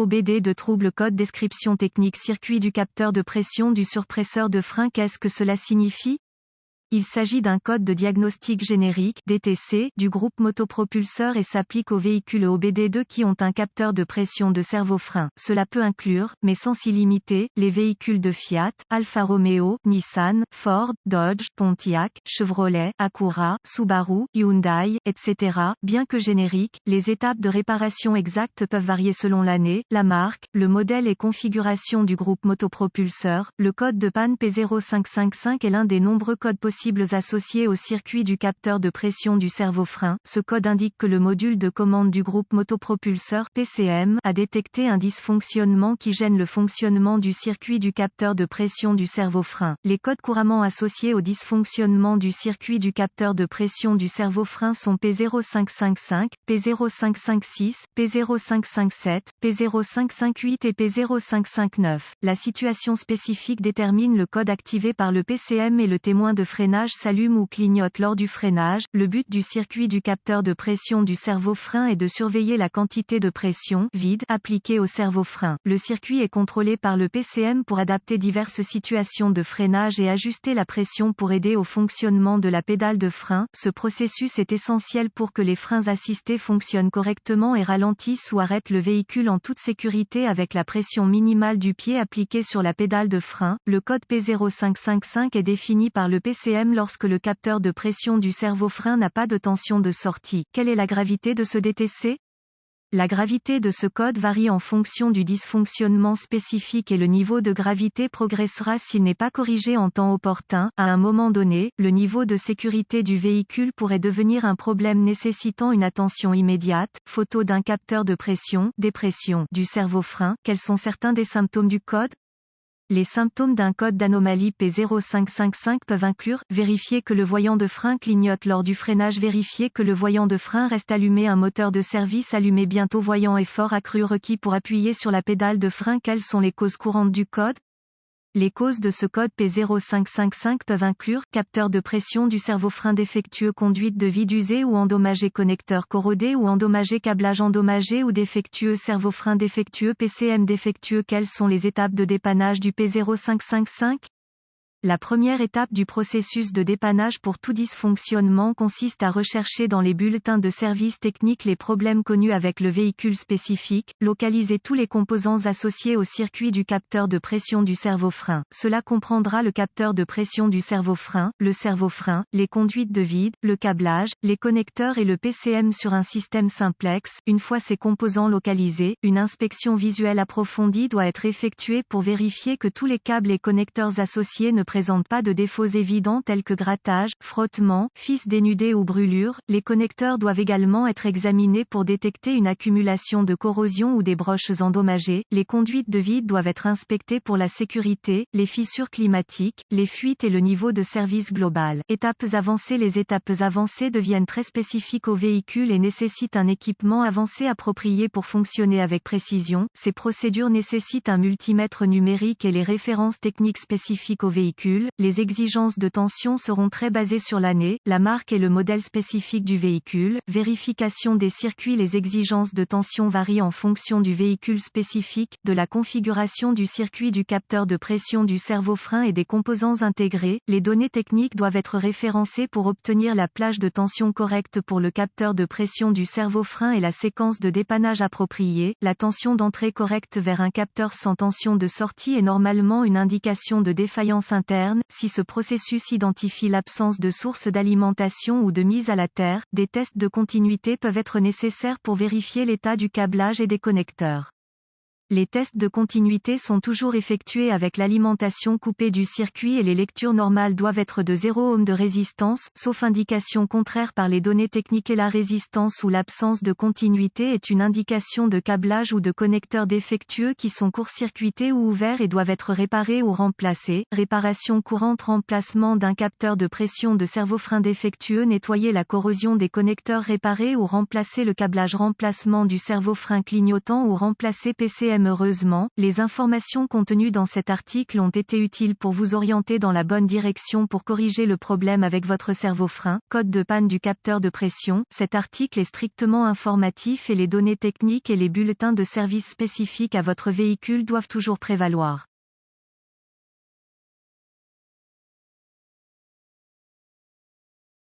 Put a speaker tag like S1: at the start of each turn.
S1: OBD de trouble code description technique circuit du capteur de pression du surpresseur de frein. Qu'est-ce que cela signifie? Il s'agit d'un code de diagnostic générique (DTC) du groupe motopropulseur et s'applique aux véhicules OBD2 qui ont un capteur de pression de servo-frein. Cela peut inclure, mais sans s'y limiter, les véhicules de Fiat, Alfa Romeo, Nissan, Ford, Dodge, Pontiac, Chevrolet, Acura, Subaru, Hyundai, etc. Bien que génériques, les étapes de réparation exactes peuvent varier selon l'année, la marque, le modèle et configuration du groupe motopropulseur. Le code de panne P0555 est l'un des nombreux codes possibles associés au circuit du capteur de pression du servo-frein. Ce code indique que le module de commande du groupe motopropulseur (PCM) a détecté un dysfonctionnement qui gêne le fonctionnement du circuit du capteur de pression du servo-frein. Les codes couramment associés au dysfonctionnement du circuit du capteur de pression du servo-frein sont P0555, P0556, P0557, P0558 et P0559. La situation spécifique détermine le code activé par le PCM et le témoin de freinage s'allume ou clignote lors du freinage. Le but du circuit du capteur de pression du servo-frein est de surveiller la quantité de pression vide appliquée au servo-frein. Le circuit est contrôlé par le PCM pour adapter diverses situations de freinage et ajuster la pression pour aider au fonctionnement de la pédale de frein. Ce processus est essentiel pour que les freins assistés fonctionnent correctement et ralentissent ou arrêtent le véhicule en toute sécurité avec la pression minimale du pied appliquée sur la pédale de frein. Le code P0555 est défini par le PCM lorsque le capteur de pression du servo-frein n'a pas de tension de sortie. Quelle est la gravité de ce DTC? La gravité de ce code varie en fonction du dysfonctionnement spécifique et le niveau de gravité progressera s'il n'est pas corrigé en temps opportun. À un moment donné, le niveau de sécurité du véhicule pourrait devenir un problème nécessitant une attention immédiate. Photo d'un capteur de pression, dépression du servo-frein. Quels sont certains des symptômes du code? Les symptômes d'un code d'anomalie P0555 peuvent inclure, vérifier que le voyant de frein clignote lors du freinage, vérifier que le voyant de frein reste allumé, un moteur de service allumé bientôt, voyant effort accru requis pour appuyer sur la pédale de frein. Quelles sont les causes courantes du code? Les causes de ce code P0555 peuvent inclure capteur de pression du servo-frein défectueux, conduite de vide usée ou endommagée, connecteur corrodé ou endommagé, câblage endommagé ou défectueux, servo-frein défectueux, PCM défectueux. Quelles sont les étapes de dépannage du P0555? La première étape du processus de dépannage pour tout dysfonctionnement consiste à rechercher dans les bulletins de service technique les problèmes connus avec le véhicule spécifique, localiser tous les composants associés au circuit du capteur de pression du servo-frein. Cela comprendra le capteur de pression du servo-frein, le servo-frein, les conduites de vide, le câblage, les connecteurs et le PCM sur un système simplex. Une fois ces composants localisés, une inspection visuelle approfondie doit être effectuée pour vérifier que tous les câbles et connecteurs associés ne présentent pas de défauts évidents tels que grattage, frottement, fils dénudés ou brûlures. Les connecteurs doivent également être examinés pour détecter une accumulation de corrosion ou des broches endommagées. Les conduites de vide doivent être inspectées pour la sécurité, les fissures climatiques, les fuites et le niveau de service global. Étapes avancées. Les étapes avancées deviennent très spécifiques au véhicule et nécessitent un équipement avancé approprié pour fonctionner avec précision. Ces procédures nécessitent un multimètre numérique et les références techniques spécifiques au véhicule. Les exigences de tension seront très basées sur l'année, la marque et le modèle spécifique du véhicule. Vérification des circuits. Les exigences de tension varient en fonction du véhicule spécifique, de la configuration du circuit du capteur de pression du servo-frein et des composants intégrés. Les données techniques doivent être référencées pour obtenir la plage de tension correcte pour le capteur de pression du servo-frein et la séquence de dépannage appropriée. La tension d'entrée correcte vers un capteur sans tension de sortie est normalement une indication de défaillance interne. Si ce processus identifie l'absence de source d'alimentation ou de mise à la terre, des tests de continuité peuvent être nécessaires pour vérifier l'état du câblage et des connecteurs. Les tests de continuité sont toujours effectués avec l'alimentation coupée du circuit et les lectures normales doivent être de 0 ohm de résistance, sauf indication contraire par les données techniques, et la résistance ou l'absence de continuité est une indication de câblage ou de connecteurs défectueux qui sont court-circuités ou ouverts et doivent être réparés ou remplacés. Réparation courante. Remplacement d'un capteur de pression de servo-frein défectueux, nettoyer la corrosion des connecteurs, réparer ou remplacer le câblage, remplacement du servo-frein clignotant ou remplacer PCM problème. Heureusement, les informations contenues dans cet article ont été utiles pour vous orienter dans la bonne direction pour corriger le problème avec votre servo-frein. Code de panne du capteur de pression. Cet article est strictement informatif et les données techniques et les bulletins de service spécifiques à votre véhicule doivent toujours prévaloir.